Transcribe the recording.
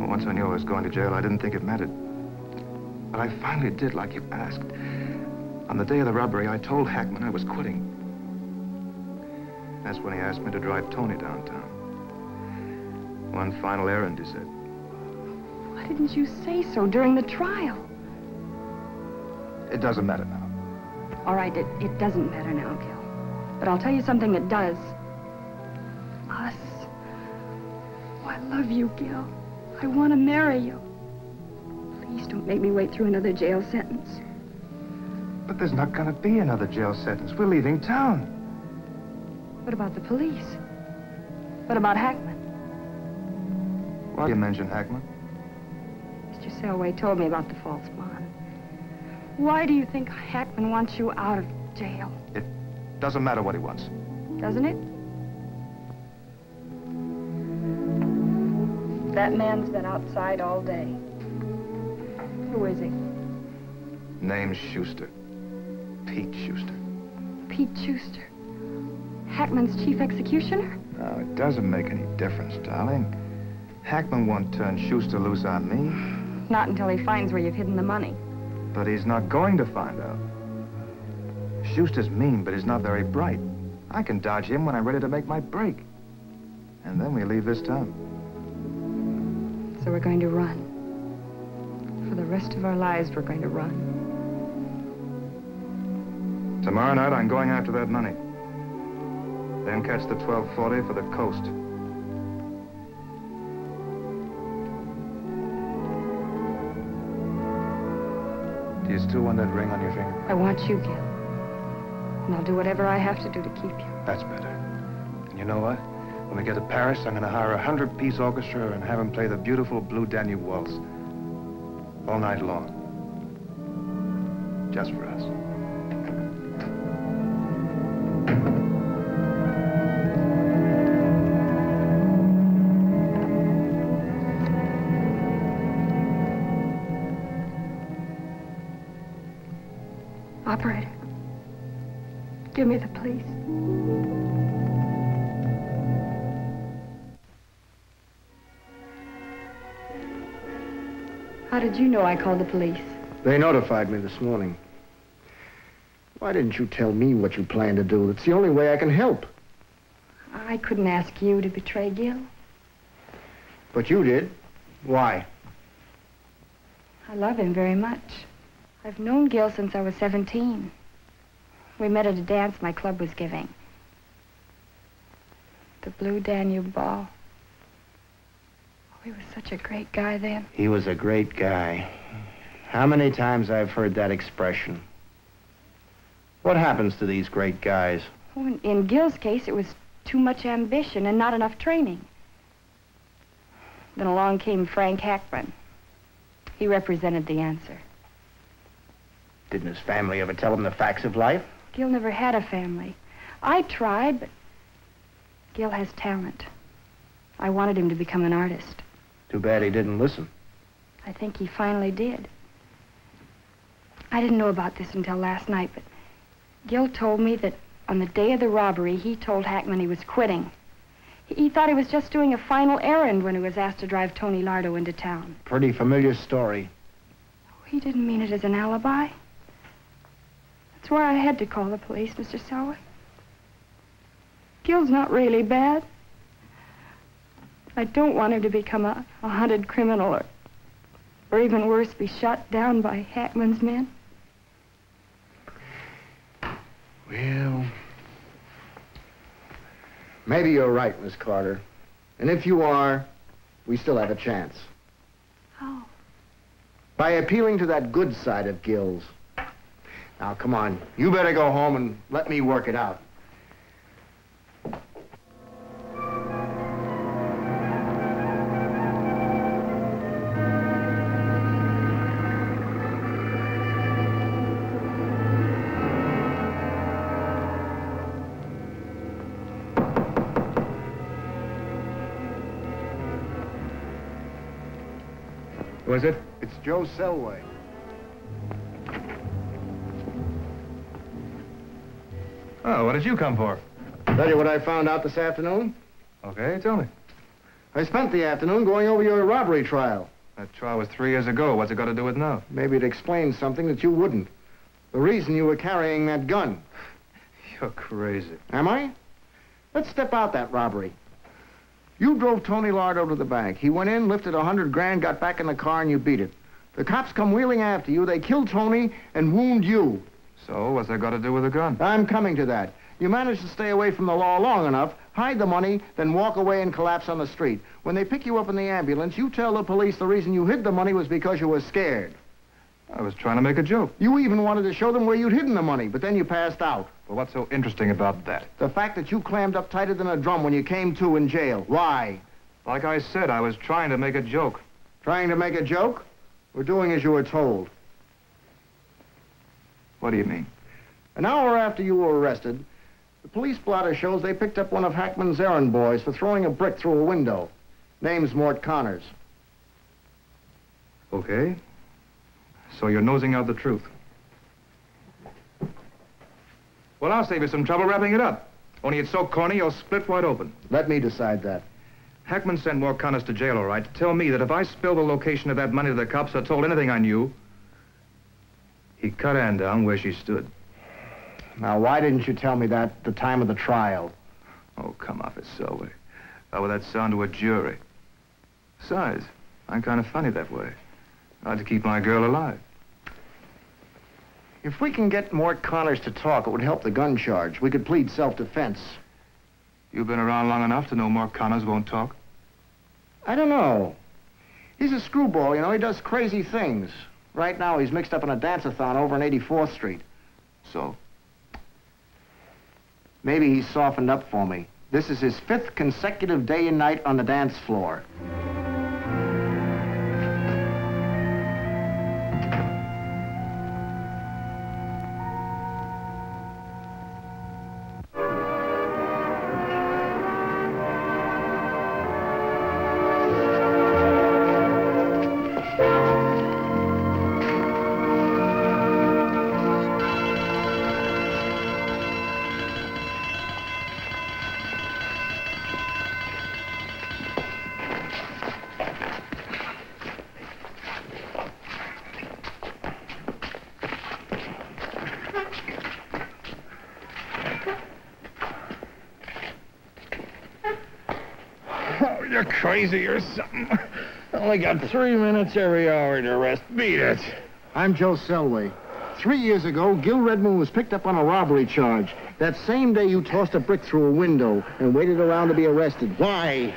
Once I knew I was going to jail, I didn't think it mattered. But I finally did, like you asked. On the day of the robbery, I told Hackman I was quitting. That's when he asked me to drive Tony downtown. One final errand, he said. Why didn't you say so during the trial? It doesn't matter now. All right, it doesn't matter now, Gil. But I'll tell you something that does. Us. Oh, I love you, Gil. I want to marry you. Please don't make me wait through another jail sentence. But there's not gonna be another jail sentence. We're leaving town. What about the police? What about Hackman? Why do you mention Hackman? Mr. Selway told me about the false bond. Why do you think Hackman wants you out of jail? It doesn't matter what he wants. Doesn't it? That man's been outside all day. Who is he? Name's Schuster. Pete Schuster. Pete Schuster? Hackman's chief executioner? No, it doesn't make any difference, darling. Hackman won't turn Schuster loose on me. Not until he finds where you've hidden the money. But he's not going to find out. Schuster's mean, but he's not very bright. I can dodge him when I'm ready to make my break. And then we leave this town. So we're going to run. For the rest of our lives, we're going to run. Tomorrow night, I'm going after that money. Then catch the 12:40 for the coast. Do you still want that ring on your finger? I want you, Gil. And I'll do whatever I have to do to keep you. That's better. And you know what? When we get to Paris, I'm going to hire a 100-piece orchestra and have them play the beautiful Blue Danube Waltz. All night long. Just for us. Operator, give me the police. How did you know I called the police? They notified me this morning. Why didn't you tell me what you plan to do? It's the only way I can help. I couldn't ask you to betray Gil. But you did. Why? I love him very much. I've known Gil since I was 17. We met at a dance my club was giving. The Blue Danube Ball. Oh, he was such a great guy then. He was a great guy. How many times I've heard that expression. What happens to these great guys? Oh, in Gil's case, it was too much ambition and not enough training. Then along came Frank Hackman. He represented the answer. Didn't his family ever tell him the facts of life? Gil never had a family. I tried, but Gil has talent. I wanted him to become an artist. Too bad he didn't listen. I think he finally did. I didn't know about this until last night, but Gil told me that on the day of the robbery, he told Hackman he was quitting. He thought he was just doing a final errand when he was asked to drive Tony Lardo into town. Pretty familiar story. He didn't mean it as an alibi. That's why I had to call the police, Mr. Selway. Gil's not really bad. I don't want him to become a hunted criminal or even worse, be shot down by Hackman's men. Well, maybe you're right, Miss Carter. And if you are, we still have a chance. How? By appealing to that good side of Gil's. Now, come on. You better go home and let me work it out. Who is it? It's Joe Selway. Oh, what did you come for? Tell you what I found out this afternoon? Okay, tell me. I spent the afternoon going over your robbery trial. That trial was 3 years ago. What's it got to do with now? Maybe it explains something that you wouldn't. The reason you were carrying that gun. You're crazy. Am I? Let's step out that robbery. You drove Tony Lardo to the bank. He went in, lifted 100 grand, got back in the car, and you beat it. The cops come wheeling after you. They kill Tony and wound you. So, what's that got to do with the gun? I'm coming to that. You managed to stay away from the law long enough, hide the money, then walk away and collapse on the street. When they pick you up in the ambulance, you tell the police the reason you hid the money was because you were scared. I was trying to make a joke. You even wanted to show them where you'd hidden the money, but then you passed out. Well, what's so interesting about that? The fact that you clammed up tighter than a drum when you came to in jail. Why? Like I said, I was trying to make a joke. Trying to make a joke? Or doing as you were told? What do you mean? An hour after you were arrested, the police blotter shows they picked up one of Hackman's errand boys for throwing a brick through a window. Name's Mort Connors. Okay. So you're nosing out the truth. Well, I'll save you some trouble wrapping it up. Only it's so corny, you'll split wide open. Let me decide that. Hackman sent Mort Connors to jail, all right, to tell me that if I spilled the location of that money to the cops or told anything I knew, he'd cut Ann down where she stood. Now, why didn't you tell me that at the time of the trial? Oh, come off it, Selway. How would that sound to a jury? Besides, I'm kind of funny that way. I like to keep my girl alive. If we can get Mort Connors to talk, it would help the gun charge. We could plead self-defense. You've been around long enough to know Mort Connors won't talk. I don't know. He's a screwball, you know. He does crazy things. Right now, he's mixed up in a dance-a-thon over on 84th Street. So? Maybe he's softened up for me. This is his 5th consecutive day and night on the dance floor. Oh, you're crazy or something. Only got 3 minutes every hour to rest. Beat it. I'm Joe Selway. 3 years ago, Gil Redmond was picked up on a robbery charge. That same day you tossed a brick through a window and waited around to be arrested. Why?